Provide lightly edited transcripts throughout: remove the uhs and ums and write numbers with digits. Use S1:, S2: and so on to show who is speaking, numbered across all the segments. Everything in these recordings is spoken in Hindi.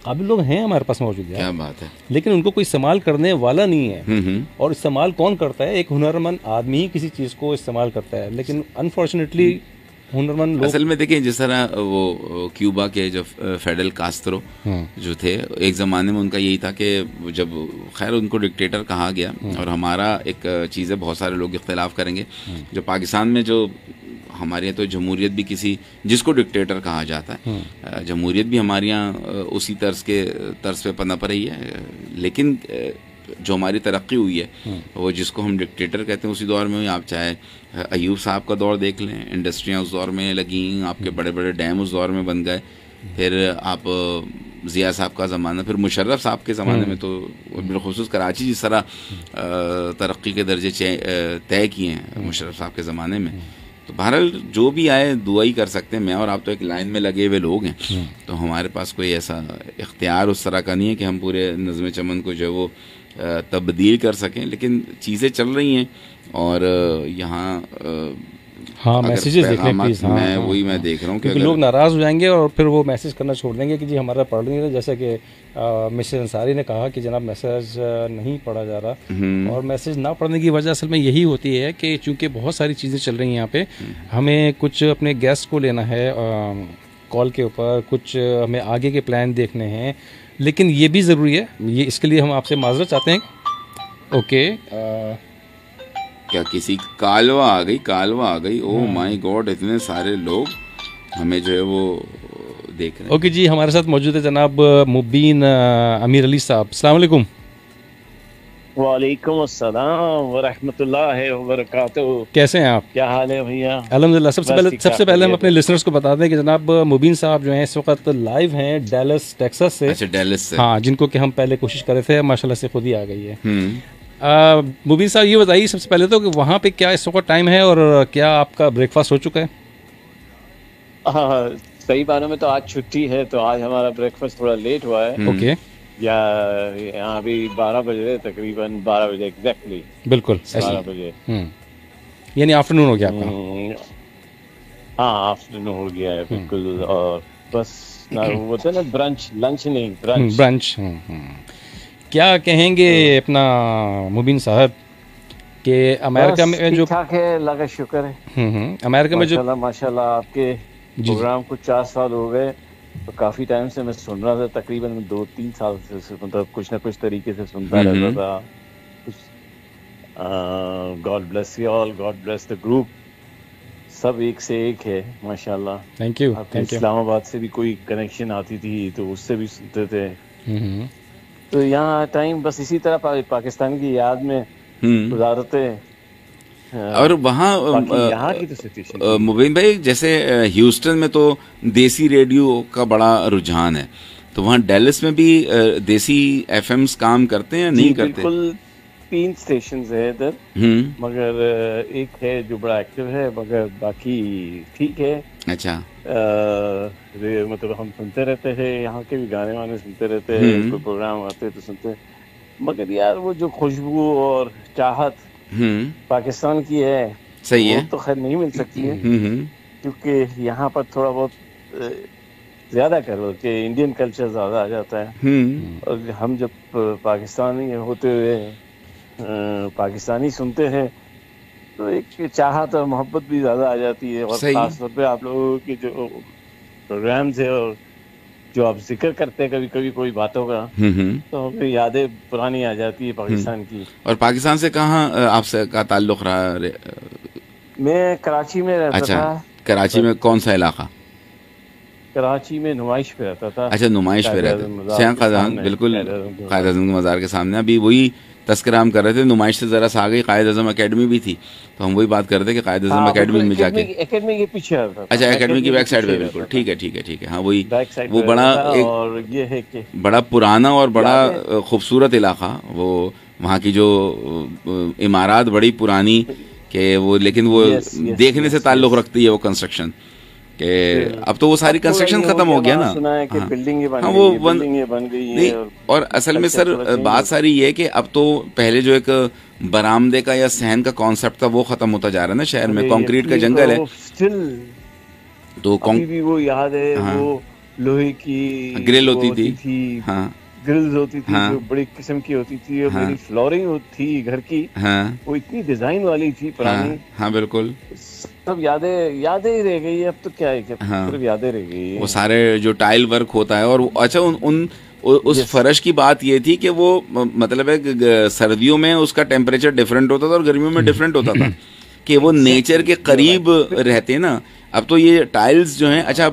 S1: काबिल लोग हैं हमारे पास मौजूद
S2: क्या
S1: यार,
S2: बात है।
S1: लेकिन उनको कोई इस्तेमाल करने वाला नहीं है।
S2: हम्म।
S1: और इस्तेमाल कौन करता है? एक हुनरमंद आदमी ही किसी चीज़ को इस्तेमाल करता है, लेकिन अनफॉर्चुनेटली हुनरमंद लोग।
S2: असल में देखिए, जिस तरह वो क्यूबा के जो फेडरल कास्त्रो जो थे, एक ज़माने में उनका यही था कि जब खैर उनको डिक्टेटर कहा गया, और हमारा एक चीज़ है, बहुत सारे लोग इख्तलाफ करेंगे, जो पाकिस्तान में जो हमारे यहाँ तो जमहूरियत भी किसी जिसको डिक्टेटर कहा जाता है, जमहूरियत भी हमारे यहाँ उसी तर्ज पे पनप रही है, लेकिन जो हमारी तरक्की हुई है वो जिसको हम डिक्टेटर कहते हैं उसी दौर में। आप चाहे अयूब साहब का दौर देख लें, इंडस्ट्रियाँ उस दौर में लगी, आपके बड़े बड़े डैम उस दौर में बन गए, फिर आप ज़िया साहब का ज़माना, फिर मुशर्रफ साहब के ज़माने में तो बिलखुसूस कराची जिस तरह तरक्की के दर्जे तय किए हैं मुशर्रफ साहब के ज़माने में। तो बहरहाल जो भी आए दुआ ही कर सकते हैं। मैं और आप तो एक लाइन में लगे हुए लोग हैं, तो हमारे पास कोई ऐसा इख्तियार उस तरह का नहीं है कि हम पूरे नज़्म चमन को जो है वो तब्दील कर सकें, लेकिन चीज़ें चल रही हैं। और यहाँ
S1: हाँ, मैसेजेस देख लें प्लीज़। हाँ,
S2: मैं वही मैं देख रहा हूँ कि
S1: लोग नाराज़ हो जाएंगे और फिर वो मैसेज करना छोड़ देंगे कि जी हमारा पढ़ नहीं रहा। जैसे कि मिसेस अंसारी ने कहा कि जनाब मैसेज नहीं पढ़ा जा रहा, और मैसेज ना पढ़ने की वजह असल में यही होती है कि चूँकि बहुत सारी चीज़ें चल रही हैं यहाँ पे, हमें कुछ अपने गेस्ट को लेना है कॉल के ऊपर, कुछ हमें आगे के प्लान देखने हैं, लेकिन ये भी ज़रूरी है, ये इसके लिए हम आपसे माजरत चाहते हैं। ओके,
S2: क्या किसी कालवा आ गई, ओह माय गॉड, इतने सारे लोग हमें जो है वो देख रहे हैं।
S1: ओके जी, हमारे साथ मौजूद है जनाब मुबीन अमीर अली साहब। अस्सलाम वालेकुम।
S3: वालेकुम अस्सलाम व रहमतुल्लाहि व बरकातहू।
S1: कैसे हैं आप?
S3: क्या हाल है भैया?
S1: अल्हम्दुलिल्लाह। सबसे पहले हम अपने लिसनर्स को बता दें कि जनाब मुबीन साहब जो हैं इस वक्त लाइव हैं डैलस टेक्सास से।
S2: अच्छा, डैलस से।
S1: हाँ, जिनको कि हम पहले कोशिश कर रहे थे, माशाल्लाह से खुद ही आ गई है। मुबीन साहब ये बताइए सबसे पहले तो कि वहाँ पे क्या इस वक्त टाइम है और क्या आपका ब्रेकफास्ट हो चुका है?
S3: सही मानों में तो आज छुट्टी है, तो आज हमारा ब्रेकफास्ट थोड़ा लेट हुआ है।
S1: ओके,
S3: या यहाँ भी 12 बजे, तकरीबन 12 बजे एग्जैक्टली,
S1: बिल्कुल
S3: 12 बजे,
S1: यानी आफ्टरनून हो गया आपका?
S3: हाँ, आफ्टरनून हो गया है बिल्कुल। और बस वो तो ना ब्रंच, लंच नहीं, ब्रंच।
S1: क्या कहेंगे अपना मुबीन साहब के अमेरिका में जो
S3: ठीक ठाक है, अल्लाह का शुक्र है।
S1: अमेरिका में जो
S3: माशाल्लाह आपके प्रोग्राम को 4 साल हो गए, तो काफी टाइम से मैं सुन रहा था, तकरीबन 2-3 साल से, मतलब कुछ ना कुछ तरीके से सुनता रहता था। God bless you all, God bless the group, सब एक से एक है माशाल्लाह।
S1: Thank you.
S3: इस्लामाबाद से भी कोई कनेक्शन आती थी तो उससे भी सुनते थे। तो यहाँ टाइम बस इसी तरह पाकिस्तान की याद में गुजारते।
S2: और वहाँ
S3: यहाँ की तो सिचुएशन
S2: मुबीन भाई, जैसे ह्यूस्टन में तो देसी रेडियो का बड़ा रुझान है, तो वहाँ डैलस में भी देसी एफएम्स काम करते हैं या नहीं करते?
S3: बिल्कुल, 3 स्टेशन है इधर, मगर एक है जो बड़ा एक्टिव है, मगर बाकी ठीक है।
S2: अच्छा,
S3: मतलब हम सुनते रहते हैं, यहाँ के भी गाने वाने सुनते रहते हैं, कोई प्रोग्राम आते तो सुनते, मगर यार वो जो खुशबू और चाहत पाकिस्तान की है,
S2: सही है,
S3: तो खैर नहीं मिल सकती है, क्योंकि यहाँ पर थोड़ा बहुत ज्यादा करो कि इंडियन कल्चर ज्यादा आ जाता है। और हम जब पाकिस्तानी होते हुए पाकिस्तानी सुनते हैं तो एक चाहत और मोहब्बत भी ज्यादा आ जाती है। और खास तौर पे आप लोगों के जो प्रोग्राम्स है और जो आप जिक्र करते हैं कभी कभी कोई बातों का, तो हमें यादें पुरानी आ जाती है पाकिस्तान की।
S2: और पाकिस्तान से कहाँ आपसे का ताल्लुक रहा?
S3: मैं कराची में रहता था।
S2: कराची में कौन सा इलाका?
S3: कराची में नुमाइश पे रहता था।
S2: अच्छा, नुमाइश पे रहता था, बिल्कुल कायद आज़म के मज़ार के सामने। अभी वही तस्करा हम कर रहे थे, नुमाइश से जरा सा आ गई कायद आज़म अकेडमी भी थी, तो हम वही बात कर रहे थे कि कायद आज़म अकेडमी में जाके,
S3: एकेडमी के पीछे आता था।
S2: अच्छा, एकेडमी की बैक साइड पे, बिल्कुल ठीक है। हाँ, वही वो बड़ा
S3: और ये है कि
S2: बड़ा पुराना और बड़ा खूबसूरत इलाका, वो वहाँ की जो इमारत बड़ी पुरानी के वो, लेकिन वो देखने से ताल्लुक़ रखती है वो कंस्ट्रक्शन के। अब तो वो सारी कंस्ट्रक्शन खत्म हो गया ना।
S3: सुना है कि बिल्डिंगें बन गई हैं।
S2: और असल में सर बात सारी ये है कि अब तो पहले जो एक बरामदे का या सहन का कॉन्सेप्ट था वो खत्म होता जा रहा है ना शहर में। कंक्रीट का जंगल है,
S3: स्टिल
S2: तो
S3: अभी भी वो याद है। हाँ। वो लोहे की
S2: ग्रिल होती थी। हाँ
S3: ग्रिल्स होती थी,
S2: हाँ,
S3: जो बड़ी किस्म की होती थी। और मेरी फ्लोरिंग थी घर की,
S2: हाँ,
S3: वो इतनी डिजाइन वाली थी पुरानी।
S2: हाँ, हाँ बिल्कुल।
S3: सब यादें यादें ही रह गई है, अब तो क्या है कि
S2: हाँ,
S3: सिर्फ यादें रह गई है।
S2: वो सारे जो टाइल वर्क होता है। और अच्छा उस फर्श की बात ये थी कि वो मतलब है सर्दियों में उसका टेम्परेचर डिफरेंट होता था और गर्मियों में डिफरेंट होता था, कि वो नेचर के करीब रहते हैं ना। अब तो ये टाइल्स जो हैं, अच्छा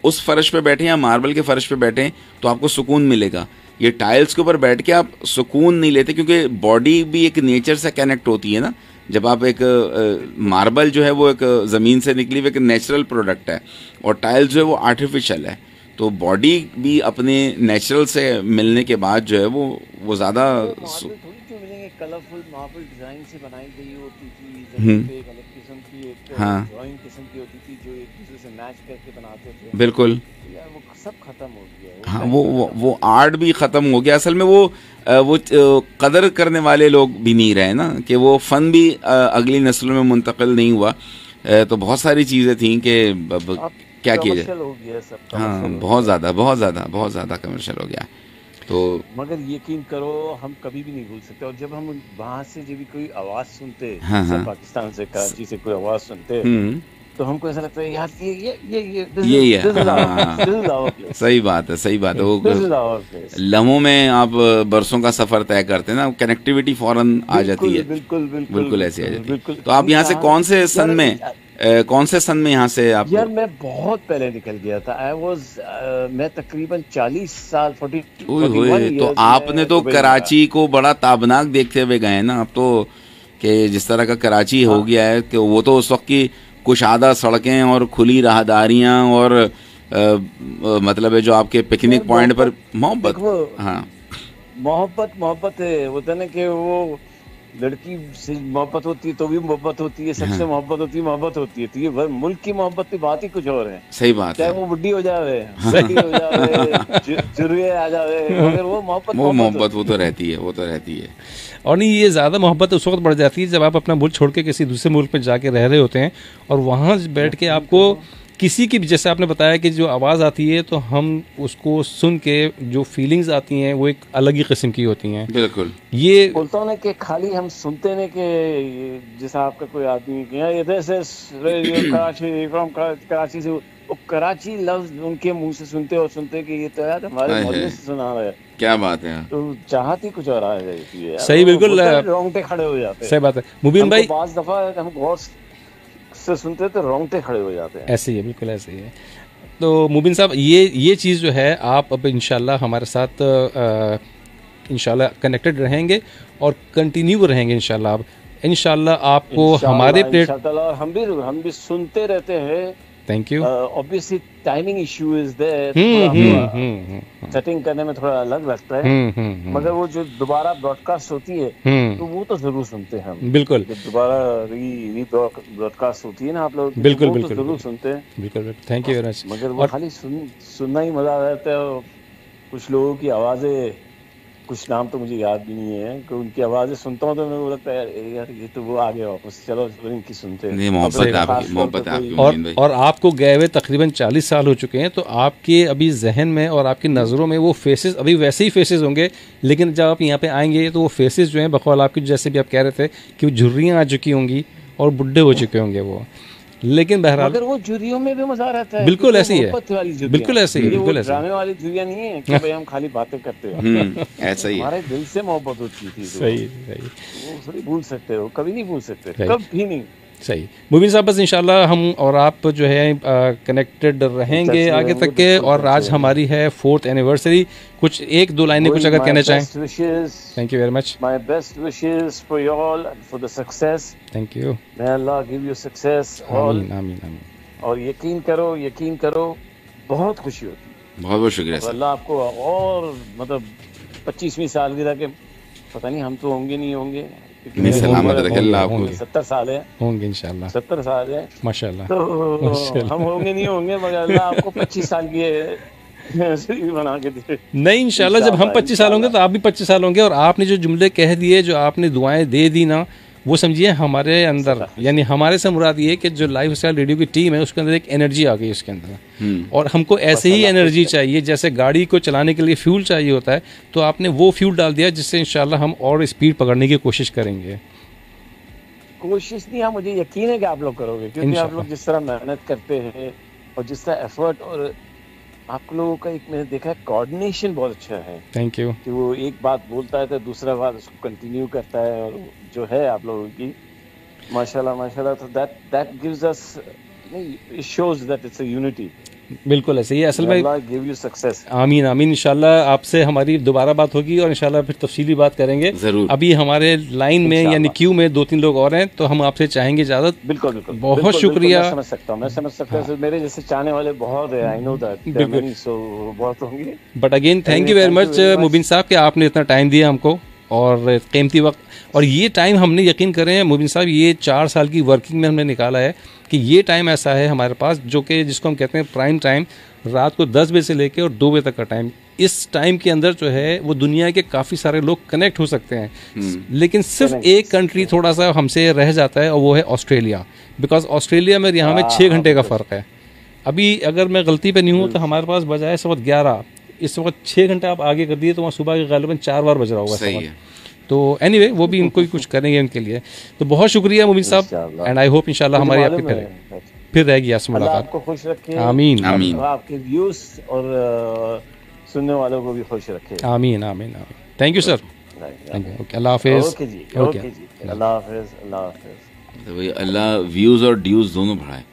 S2: उस फर्श पे बैठे या मार्बल के फर्श पे बैठे तो आपको सुकून मिलेगा। ये टाइल्स के ऊपर बैठ के आप सुकून नहीं लेते, क्योंकि बॉडी भी एक नेचर से कनेक्ट होती है ना। जब आप एक मार्बल जो है वो एक ज़मीन से निकली हुई एक नेचुरल प्रोडक्ट है, और टाइल्स जो है वो आर्टिफिशियल है। तो बॉडी भी अपने नेचुरल से मिलने के बाद जो है वो ज़्यादा
S3: कलरफुल मार्बल डिजाइन से बनाई गई होती थी, जमीन पे एक अलग किस्म की एक ड्राइंग किस्म की होती थी जो एक दूसरे से मैच करके बनाते थे।
S2: बिल्कुल।
S3: यार वो सब खत्म हो गया।
S2: हाँ, वो आर्ट भी ख़त्म हो गया असल में। वो कदर करने वाले लोग भी नहीं रहे ना, कि वो फ़न भी अगली नस्लों में मुंतकिल नहीं हुआ। तो बहुत सारी चीज़ें थी कि क्या किया जाए। हाँ, बहुत ज़्यादा कमर्शियल हो गया। तो
S3: मगर यकीन करो हम कभी भी नहीं भूल सकते। और जब हम वहाँ से जब भी कोई आवाज़ सुनते, पाकिस्तान से कराची से कोई आवाज़ सुनते, तो हमको ऐसा लगता है यार ये
S2: सही बात है वो लम्हों में आप बरसों का सफर तय करते हैं ना, कनेक्टिविटी फौरन आ जाती है। बिल्कुल ऐसी आ जाती है। तो आप यहाँ से कौन से सन में यहाँ से आप?
S3: यार मैं बहुत पहले निकल गया था। मैं तकरीबन 40 साल 41
S2: तो आपने तो कराची को बड़ा ताबनाक देखते हुए गए ना। अब तो कि जिस तरह का कराची हो गया है, कि वो तो उस वक्त की कुशादा सड़कें और खुली राहदारियाँ और मतलब है जो आपके पिकनिक पॉइंट पर मोहब्बत। हाँ,
S3: मोहब्बत है। होता ना कि वो लड़की से मोहब्बत होती है तो भी मोहब्बत होती है, सबसे मोहब्बत होती है। तो ये मुल्क की मोहब्बत की बात ही कुछ और है।
S2: सही बात है।
S3: चाहे वो बुढ़ी हो जावे, जुर्रिये आ जावे, मगर वो मोहब्बत
S2: वो तो रहती है।
S1: और नहीं, ये ज़्यादा मोहब्बत उस वक्त बढ़ जाती है जब आप अपना मुल्क छोड़ के किसी दूसरे मुल्क में जाके रह रहे होते हैं, और वहाँ बैठ के आपको किसी की, जैसे आपने बताया कि जो आवाज़ आती है तो हम उसको सुन के जो फीलिंग्स आती हैं वो एक अलग ही किस्म की होती हैं।
S2: बिल्कुल।
S3: ये बोलता हूँ ना कि खाली हम सुनते नहीं कि जैसा आपका कोई आदमी इधर से कराची से, वो कराची लफ्ज उनके मुंह से सुनते कि ये तो यार हमारे मोहल्ले से सुना रहा है।
S2: क्या बात है।
S3: तो चाहत ही कुछ और आ जाती है।
S1: सही, बिल्कुल
S3: रोंगटे खड़े हो जाते हैं।
S1: सही बात है मुबीन भाई।
S3: बाज़ दफा हम गौर से सुनते तो रोंगटे खड़े हो जाते हैं।
S1: ऐसे ही है, बिल्कुल ऐसे ही है। तो मुबीन साहब, ये चीज़ जो है आप अब इंशाल्लाह हमारे साथ इंशाल्लाह कनेक्टेड रहेंगे और कंटिन्यू रहेंगे इंशाल्लाह। आप इंशाल्लाह आपको हमारे
S3: प्लेट हम भी सुनते रहते हैं।
S1: Thank you.
S3: Obviously timing issue is there, setting करने में थोड़ा अलग लगता है, मगर वो जो दोबारा ब्रॉडकास्ट होती है तो वो तो जरूर सुनते हैं हम।
S1: बिल्कुल,
S3: दोबारा री ब्रॉडकास्ट होती है ना आप लोग,
S1: बिल्कुल
S3: तो जरूर सुनते हैं।
S1: बिल्कुल, थैंक यू वेरी मच।
S3: मगर वो खाली सुनना ही मजा आता है। कुछ लोगों की आवाजें, कुछ नाम तो मुझे याद भी नहीं है, कि उनकी आवाजें सुनता हूँ तो मेरे को लगता है यार ये तो वो आ गया वापस, चलो इनकी सुनते हैं।
S2: नहीं, मोहब्बत आपकी।
S1: और आपको गए हुए तकरीबन 40 साल हो चुके हैं, तो आपके अभी जहन में और आपकी नज़रों में वो फेसेस अभी वैसे ही फेसेस होंगे, लेकिन जब आप यहाँ पे आएंगे तो वो फेसेस जो हैं बकौल आपकी, जैसे भी आप कह रहे थे कि वो झुर्रियाँ आ चुकी होंगी और बुढ़े हो चुके होंगे वो, लेकिन बहरहाल
S3: मगर वो झुर्रियों में भी मजा रहता है।
S1: बिल्कुल ऐसी है, बिल्कुल ऐसी है, बिल्कुल ऐसी
S3: ड्रामे वाली झुर्रियाँ नहीं है कि भाई हम खाली बातें करते हैं।
S2: ऐसा ही
S3: हमारे दिल से मोहब्बत होती थी।
S1: सही,
S3: वो थोड़ी भूल सकते हो, कभी नहीं भूल सकते, कभी नहीं।
S1: सही मुबीन साहब, बस इंशाल्लाह हम और आप जो है कनेक्टेड रहेंगे आगे तक के। और आज हमारी है 4th एनिवर्सरी। कुछ 1-2 लाइनें कुछ अगर कहना चाहें। Thank you very much.
S3: My best wishes for you all and for the success.
S1: Thank you.
S3: May Allah give you success.
S1: आमीन आमीन आमीन।
S3: और यकीन करो बहुत खुशी होती है।
S2: बहुत बहुत शुक्रिया।
S3: अल्लाह आपको और मतलब 25वीं सालगिरह के, पता नहीं हम तो होंगे नहीं होंगे,
S2: सलामत रखे अल्लाह आपको।
S3: 70 साल है,
S1: होंगे इंशाल्लाह।
S3: 70 साल है
S1: माशाल्लाह।
S3: तो हम होंगे नहीं होंगे, मगर अल्लाह आपको 25 साल की बना के दे।
S1: नहीं, इंशाल्लाह जब हम 25 साल होंगे तो आप भी 25 साल होंगे। और आपने जो जुमले कह दिए, जो आपने दुआएं दे दी ना, वो समझिए हमारे अंदर, यानी हमारे से मुराद ये कि जो लाइफ स्टाइल रेडियो की टीम है उसके अंदर एक एनर्जी आ गई उसके अंदर, और हमको ऐसे ही एनर्जी चाहिए जैसे गाड़ी को चलाने के लिए फ्यूल चाहिए होता है, तो आपने वो फ्यूल डाल दिया जिससे इंशाल्लाह हम और स्पीड पकड़ने की कोशिश करेंगे।
S3: कोशिश नहीं, हाँ मुझे यकीन है कि आप लोग करोगे, क्योंकि आप लोग जिस तरह मेहनत करते हैं और जिस तरह एफर्ट, और आप लोगों का एक मैंने देखा है कोऑर्डिनेशन बहुत अच्छा है।
S1: Thank you.
S3: कि वो एक बात बोलता है तो दूसरा बात उसको कंटिन्यू करता है, और जो है आप लोगों की माशाल्लाह माशाल्लाह, तो that gives us, it shows that it's a unity.
S1: बिल्कुल ऐसे ही असल में।
S3: अल्लाह गिव यू सक्सेस।
S1: आमीन आमीन। इंशाल्लाह आपसे हमारी दोबारा बात होगी और इंशाल्लाह फिर तफसीली बात करेंगे।
S2: जरूर।
S1: अभी हमारे लाइन में यानी क्यू में 2-3 लोग और हैं, तो हम आपसे चाहेंगे इजाजत।
S3: बिल्कुल बिल्कुल,
S1: बहुत शुक्रिया।
S3: मैं समझ सकता हूँ, मैं समझ सकता हूँ। मेरे जैसे चाहने वाले बहुत है, आई नो दैट, सो बहुत होंगे।
S1: But again thank you very much Mubeen साहब कि आपने इतना टाइम दिया हमको और कीमती वक्त, और ये टाइम हमने यकीन करें मुबीन साहब, ये 4 साल की वर्किंग में हमने निकाला है कि ये टाइम ऐसा है हमारे पास जो कि जिसको हम कहते हैं प्राइम टाइम, रात को 10 बजे से लेकर और 2 बजे तक का टाइम। इस टाइम के अंदर जो है वो दुनिया के काफ़ी सारे लोग कनेक्ट हो सकते हैं, लेकिन सिर्फ एक कंट्री थोड़ा सा हमसे रह जाता है और वो है ऑस्ट्रेलिया, बिकॉज ऑस्ट्रेलिया में यहाँ में 6 घंटे का फ़र्क है। अभी अगर मैं गलती पे नहीं हूँ तो हमारे पास बजाय इस वक्त 11, इस वक्त 6 घंटे आप आगे कर दिए, तो वहाँ सुबह के गालिबन 4 बार बज रहा होगा।
S2: सही है।
S1: तो एनीवे वो भी इनको ही कुछ करेंगे उनके लिए। तो बहुत शुक्रिया मुबीन साहब, एंड आई होप इंशाल्लाह हमारी आपकी फिर रहेगी आपसे मुलाकात।
S3: आपको खुश रखे।
S1: आमीन
S2: आमीन।
S3: आपके व्यूज और सुनने वालों को भी खुश रखे।
S1: आमीन आमीन आमीन। Thank you sir. Thank you. Okay, Allah हाफिज़।
S3: ओके जी, ओके जी, अल्लाह हाफिज़, अल्लाह हाफिज़।
S2: तो भाई अल्लाह व्यूज और ड्यूज दोनों बढ़ाए।